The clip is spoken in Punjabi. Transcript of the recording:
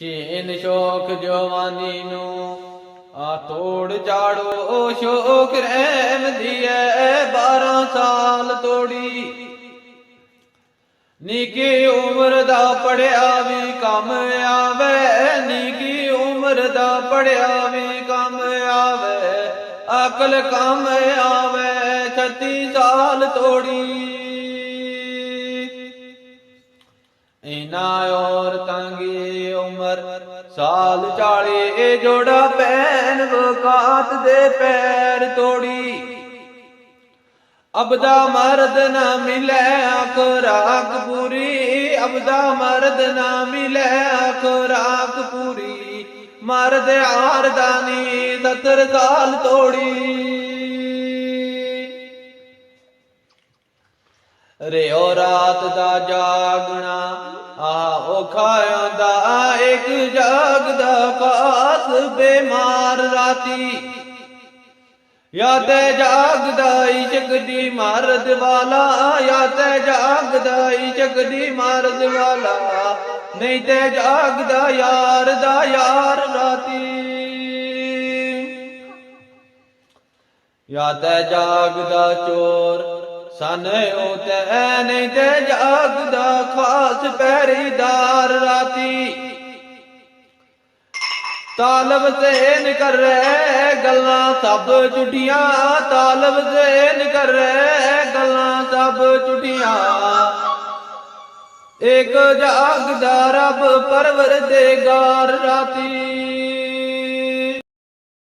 ਛੀਨ ਸ਼ੋਕ ਜਵਾਨੀ ਨੂੰ ਆ ਤੋੜ ਝਾੜੋ ਸ਼ੋਕ ਰਹਿਮ ਦੀਏ 12 ਸਾਲ ਤੋੜੀ। ਨਿੱਕੀ ਉਮਰ ਦਾ ਪੜਿਆ ਵੀ ਕੰਮ ਆਵੇ, ਨਿੱਕੀ ਉਮਰ ਦਾ ਪੜਿਆ ਵੀ ਕੰਮ ਆਵੇ, ਅਕਲ ਕੰਮ ਆਵੇ 36 ਸਾਲ ਤੋੜੀ। ਇਨਾਂ ਔਰਤਾਂ ਦੀ ਉਮਰ ਸਾਲ 40 ਜੋੜਾ ਪੈਨ ਵਕਾਤ ਦੇ ਪੈਰ ਤੋੜੀ। ਅਬਦਾ ਮਰਦ ਨਾ ਮਿਲੇ ਖੁਰਾਕ ਪੂਰੀ, ਅਬਦਾ ਮਰਦ ਨਾ ਮਿਲੇ ਖੁਰਾਕ ਪੂਰੀ, ਮਰਦ ਆਰਦਾਨੀ 70 ਸਾਲ ਤੋੜੀ। ਰਿਓ ਰਾਤ ਦਾ ਜਾਗਣਾ ਔਖਾ ਆਉਂਦਾ, ਇੱਕ ਜਾਗਦਾ ਖਾਸ ਬਿਮਾਰ ਰਾਤੀ। या ते जागदा इश्क दी मर्द वाला, या ते जागदा इश्क दी मर्द वाला, नहीं ते जागदा यार दा यार राती। या ते जागदा चोर सने होते, नहीं ते जागदा खास पहरेदार राती। तालब ज़ेन कर रहे गल्ला सब झूठियां, तालब ज़ेन कर रहे गल्ला सब झूठियां, एक जागदा रब परवरदिगार राती।